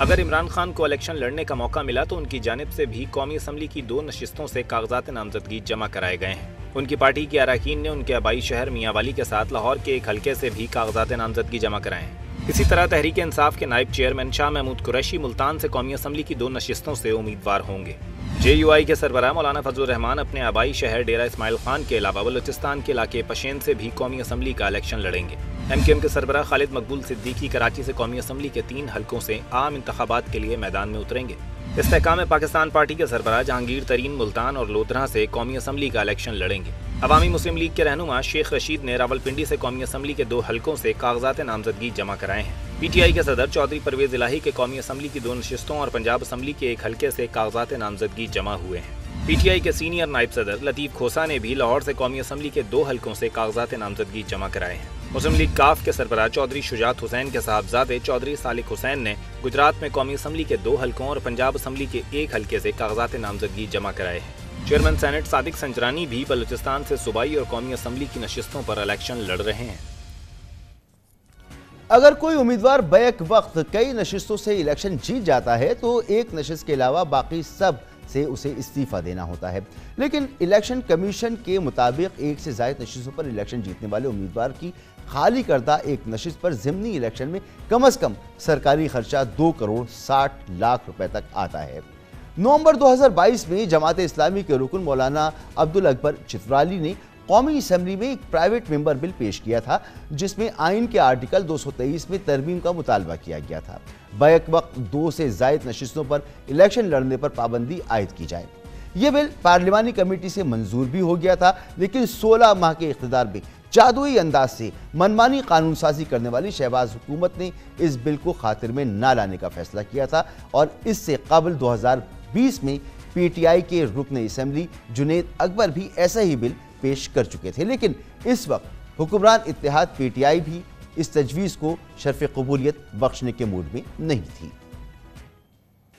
अगर इमरान खान को इलेक्शन लड़ने का मौका मिला तो उनकी जानिब से भी कौमी असम्बली की 2 नशिस्तों से कागजात नामजदगी जमा कराए गए हैं। उनकी पार्टी के अरकान ने उनके आबाई शहर मियांवाली के साथ लाहौर के एक हल्के से भी कागजात नामजदगी जमा कराए हैं। इसी तरह तहरीक इंसाफ के नायब चेयरमैन शाह महमूद कुरैशी मुल्तान से कौमी असम्बली की 2 नशिस्तों से उम्मीदवार होंगे। JUI के सरबराह मौलाना फजलुर रहमान अपने आबाई शहर डेरा इस्माइल खान के अलावा बलूचिस्तान के इलाके पशेन से भी कौमी असम्बली का इलेक्शन लड़ेंगे। MQM के सरबराह खालिद मकबूल सिद्दीकी कराची से कौमी असम्बली के 3 हलकों से आम इंतखाबात के लिए मैदान में उतरेंगे। इस्तेहकाम पाकिस्तान पार्टी के सरबराह जहांगीर तरीन मुल्तान और लोधरा से कौमी असम्बली का इलेक्शन लड़ेंगे। अवामी मुस्लिम लीग के रहनुमा शेख रशीद ने रावलपिंडी से कौमी असम्बली के 2 हलकों से कागजात नामजदगी जमा कराए हैं। PTI के सदर चौधरी परवेज इलाही के कौमी असम्बली की 2 नशिस्तों और पंजाब असम्बली के एक हलके से कागजात नामजदगी जमा हुए हैं। PTI के सीनियर नायब सदर लतीफ़ खोसा ने भी लाहौर से कौमी असम्बली के 2 हलकों से कागजात नामजदगी जमा कराए हैं। मुस्लिम लीग काफ के सरबराह चौधरी शुजात हुसैन के साहबजादे चौधरी सालिक हुसैन ने गुजरात में कौमी असम्बली के 2 हलकों और पंजाब असम्बली के एक हलके से कागजात नामजदगी जमा कराए हैं। चेयरमैन सेनेट सादिक संजरानी भी बलूचिस्तान से सूबाई और कौमी असम्बली की नशिस्तों पर इलेक्शन लड़ रहे हैं। अगर कोई उम्मीदवार बैक वक्त कई नशिस्तों से इलेक्शन जीत जाता है तो एक नशिस्त के अलावा बाकी सब से उसे इस्तीफा देना होता है। लेकिन इलेक्शन कमीशन के मुताबिक एक से ज्यादा नशिस्तों पर इलेक्शन जीतने वाले उम्मीदवार की खाली करदा एक नशिस्त पर ज़िमनी इलेक्शन में कम अज कम सरकारी खर्चा 2 करोड़ 60 लाख रुपए तक आता है। नवंबर 2022 में जमात इस्लामी के रुकन मौलाना अब्दुल अकबर चित्राली ने कौमी असम्बली में एक प्राइवेट मेंबर बिल पेश किया था जिसमें आइन के आर्टिकल 223 में तरमीम का मुतालबा किया गया था। बैक वक्त 2 से ज़ायद नशिस्तों पर इलेक्शन लड़ने पर पाबंदी आयद की जाए। यह बिल पार्लिमानी कमेटी से मंजूर भी हो गया था, लेकिन 16 माह के इख्तिदार में जादुई अंदाज से मनमानी कानून साजी करने वाली शहबाज हुकूमत ने इस बिल को खातिर में न लाने का फैसला किया था और इससे कबल 2020 में PTI के रुकन असम्बली जुनेद अकबर भी ऐसा ही बिल पेश कर चुके थे। लेकिन इस वक्त हुक्मरान इत्तेहाद PTI भी इस तजवीज़ को शर्फ कबूलियत बख्शने के मूड में नहीं थी।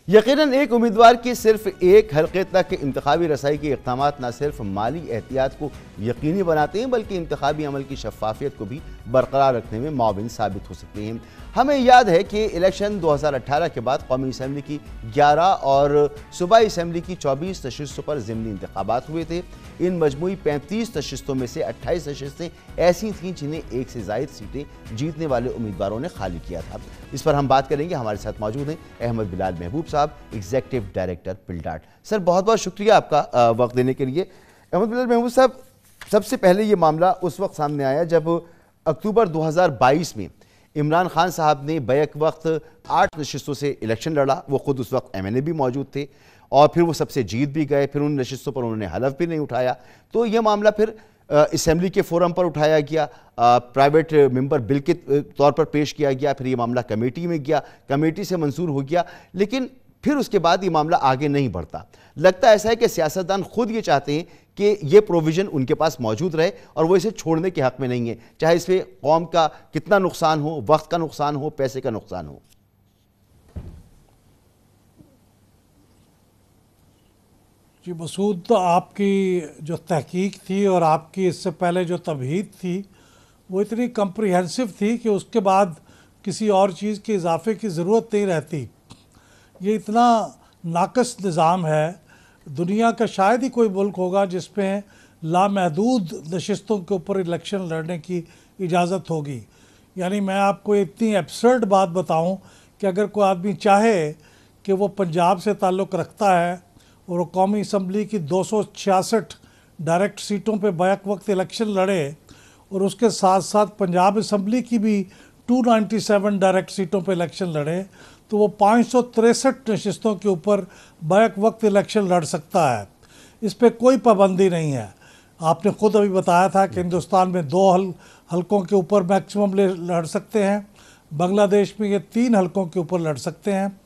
यकीनन एक उम्मीदवार की सिर्फ एक हल्के तक इंतखाबी रसाई के इक़दाम न सिर्फ माली एहतियात को यकीनी बनाते हैं बल्कि इंतखाबी अमल की शफाफियत को भी बरकरार रखने में मुआविन साबित हो सकते हैं। हमें याद है कि इलेक्शन 2018 के बाद कौमी असम्बली की 11 और सूबाई असम्बली की 24 नशिस्तों पर ज़िमनी इंतखाबात हुए थे। इन मजमूई 35 नशिस्तों में से 28 नशिस्तें ऐसी थीं जिन्हें एक से ज़ायद सीटें जीतने वाले उम्मीदवारों ने खाली किया था। इस पर हम बात करेंगे। हमारे साथ मौजूद हैं अहमद बिलाल महबूब साहब, एग्जीक्यूटिव डायरेक्टर पिलडाट। सर, बहुत बहुत शुक्रिया आपका वक्त देने के लिए। अहमद बिलाल महबूब साहब, सबसे पहले ये मामला उस वक्त सामने आया जब अक्टूबर 2022 में इमरान खान साहब ने बैक वक्त 8 नशिस्तों से इलेक्शन लड़ा। वो खुद उस वक्त MNA भी मौजूद थे और फिर वो सबसे जीत भी गए। फिर उन नशिस्तों पर उन्होंने हलफ भी नहीं उठाया। तो ये मामला फिर असम्बली के फोरम पर उठाया गया, प्राइवेट मेंबर बिल के तौर पर पेश किया गया। फिर ये मामला कमेटी में गया, कमेटी से मंजूर हो गया, लेकिन फिर उसके बाद ये मामला आगे नहीं बढ़ता। लगता ऐसा है कि सियासतदान खुद ये चाहते हैं कि ये प्रोविज़न उनके पास मौजूद रहे और वो इसे छोड़ने के हक़ में नहीं है, चाहे इससे कौम का कितना नुकसान हो, वक्त का नुकसान हो, पैसे का नुकसान हो। जी मसूद, तो आपकी जो तहकीक थी और आपकी इससे पहले जो तमहीद थी वो इतनी कम्प्रिहेंसिव थी कि उसके बाद किसी और चीज़ के इजाफे की ज़रूरत नहीं रहती। ये इतना नाकस निज़ाम है, दुनिया का शायद ही कोई मुल्क होगा जिसमें लामहदूद नशिस्तों के ऊपर इलेक्शन लड़ने की इजाज़त होगी। यानी मैं आपको इतनी एब्सर्ड बात बताऊं कि अगर कोई आदमी चाहे कि वो पंजाब से ताल्लुक़ रखता है और वो कौमी असम्बली की 266 डायरेक्ट सीटों पे बैक वक्त इलेक्शन लड़े और उसके साथ साथ पंजाब असम्बली की भी 297 डायरेक्ट सीटों पे इलेक्शन लड़े, तो वो 563 नशिस्तों के ऊपर बैक वक्त इलेक्शन लड़ सकता है। इस पर कोई पाबंदी नहीं है। आपने ख़ुद अभी बताया था कि हिंदुस्तान में 2 हलकों के ऊपर मैक्सिमम लड़ सकते हैं, बांग्लादेश में ये 3 हलकों के ऊपर लड़ सकते हैं,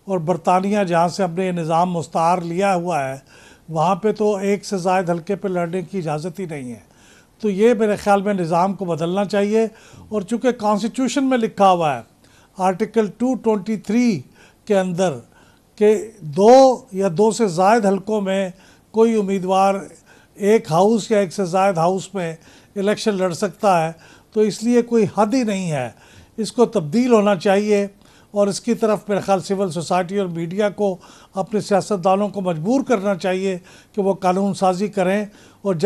और बरतानिया जहाँ से हमने ये निज़ाम मुस्तार लिया हुआ है वहाँ पे तो 1 से ज़ायद हलके पे लड़ने की इजाज़त ही नहीं है। तो ये मेरे ख़्याल में निज़ाम को बदलना चाहिए। और चूँकि कॉन्स्टिट्यूशन में लिखा हुआ है आर्टिकल 223 के अंदर कि 2 या 2 से ज़ायद हलकों में कोई उम्मीदवार एक हाउस या 1 से ज़ायद हाउस में इलेक्शन लड़ सकता है, तो इसलिए कोई हद ही नहीं है। इसको तब्दील होना चाहिए और इसकी तरफ मेरे ख्याल सिविल सोसाइटी और मीडिया को अपने सियासतदानों को मजबूर करना चाहिए कि वो कानून साजी करें, और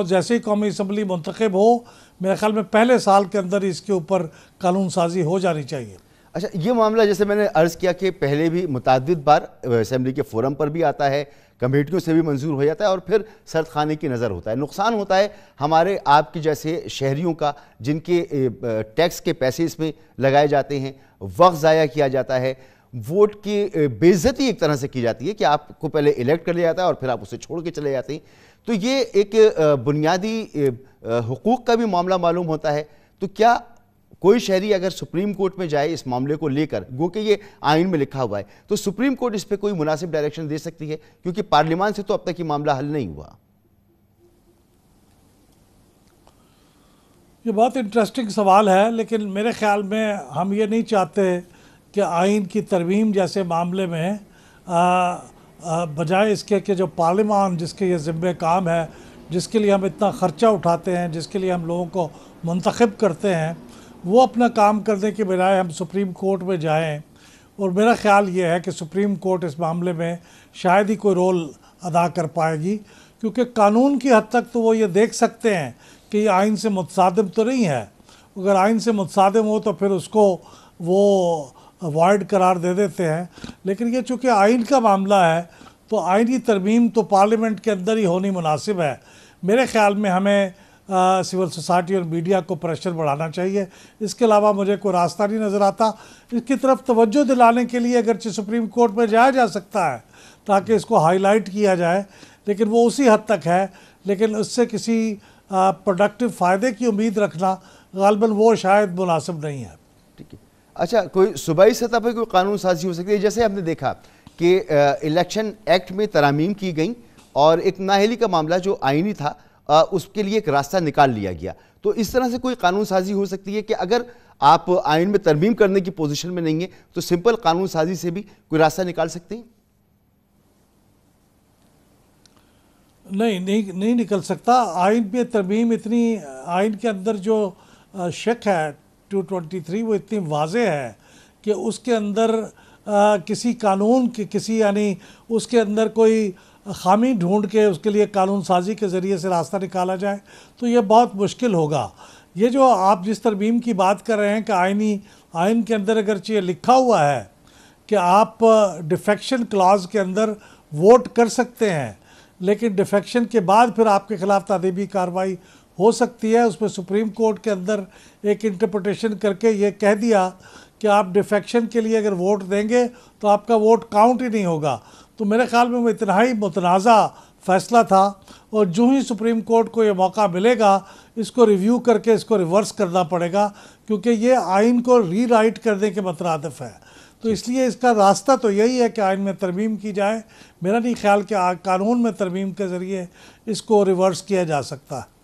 जैसे ही कौमी असम्बली मुंतखब हो, मेरे ख्याल में पहले साल के अंदर इसके ऊपर कानून साजी हो जानी चाहिए। अच्छा, ये मामला जैसे मैंने अर्ज़ किया कि पहले भी मुताद्दिद बार असेंबली के फोरम पर भी आता है, कमेटियों से भी मंजूर हो जाता है और फिर सर्द खाने की नज़र होता है। नुकसान होता है हमारे आपके जैसे शहरियों का, जिनके टैक्स के पैसे इसमें लगाए जाते हैं, वक्त ज़ाया किया जाता है, वोट की बेइज्जती एक तरह से की जाती है कि आपको पहले इलेक्ट कर लिया जाता है और फिर आप उसे छोड़ के चले जाते हैं। तो ये एक बुनियादी हुकूक का भी मामला मालूम होता है। तो क्या कोई शहरी अगर सुप्रीम कोर्ट में जाए इस मामले को लेकर, गो कि ये आइन में लिखा हुआ है, तो सुप्रीम कोर्ट इस पर कोई मुनासिब डायरेक्शन दे सकती है? क्योंकि पार्लियामान से तो अब तक ये मामला हल नहीं हुआ। ये बहुत इंटरेस्टिंग सवाल है, लेकिन मेरे ख्याल में हम ये नहीं चाहते कि आइन की तरमीम जैसे मामले में बजाय इसके कि जो पार्लियामान जिसके ये ज़िम्मे काम है, जिसके लिए हम इतना ख़र्चा उठाते हैं, जिसके लिए हम लोगों को मुंतखब करते हैं, वो अपना काम करने के बजाय हम सुप्रीम कोर्ट में जाएं। और मेरा ख़्याल ये है कि सुप्रीम कोर्ट इस मामले में शायद ही कोई रोल अदा कर पाएगी, क्योंकि कानून की हद तक तो वो ये देख सकते हैं कि ये आइन से मुतसादिम तो नहीं है। अगर आइन से मुतसादिम हो तो फिर उसको वो अवॉइड करार दे देते हैं। लेकिन ये चूँकि आइन का मामला है तो आइनी तरमीम तो पार्लियामेंट के अंदर ही होनी मुनासिब है। मेरे ख़्याल में हमें सिविल सोसाइटी और मीडिया को प्रेशर बढ़ाना चाहिए। इसके अलावा मुझे कोई रास्ता नहीं नज़र आता। इसकी तरफ तवज्जो दिलाने के लिए अगरचे सुप्रीम कोर्ट में जाया जा सकता है ताकि इसको हाईलाइट किया जाए, लेकिन वो उसी हद तक है। लेकिन उससे किसी प्रोडक्टिव फ़ायदे की उम्मीद रखना गालिबन वो शायद मुनासिब नहीं है। ठीक है। अच्छा, कोई सूबाई सतह पर कोई कानून साजी हो सकती है? जैसे आपने देखा कि इलेक्शन एक्ट में तरामीम की गई और एक नाअहली का मामला जो आइनी था उसके लिए एक रास्ता निकाल लिया गया। तो इस तरह से कोई कानून साजी हो सकती है कि अगर आप आइन में तरमीम करने की पोजीशन में नहीं है तो सिंपल कानून साजी से भी कोई रास्ता निकाल सकते हैं? नहीं निकल सकता। आइन पे तरमीम इतनी, आइन के अंदर जो शक है 223 वो इतनी वाज़ेह है कि उसके अंदर किसी कानून की किसी यानी उसके अंदर कोई खामी ढूंढ के उसके लिए कानून साजी के ज़रिए से रास्ता निकाला जाए तो ये बहुत मुश्किल होगा। ये जो आप जिस तरमीम की बात कर रहे हैं कि आइन के अंदर अगर ये लिखा हुआ है कि आप डिफेक्शन क्लॉज के अंदर वोट कर सकते हैं, लेकिन डिफेक्शन के बाद फिर आपके ख़िलाफ़ तादीबी कार्रवाई हो सकती है। उसमें सुप्रीम कोर्ट के अंदर एक इंटरप्रिटेशन करके ये कह दिया कि आप डिफेक्शन के लिए अगर वोट देंगे तो आपका वोट काउंट ही नहीं होगा। तो मेरे ख़्याल में वो इतना ही मुतनाज़ा फ़ैसला था, और जो ही सुप्रीम कोर्ट को ये मौका मिलेगा इसको रिव्यू करके इसको रिवर्स करना पड़ेगा, क्योंकि ये आइन को रीराइट करने के मतरादिफ है। तो इसलिए इसका रास्ता तो यही है कि आइन में तरमीम की जाए। मेरा नहीं ख्याल कि कानून में तरमीम के ज़रिए इसको रिवर्स किया जा सकता है।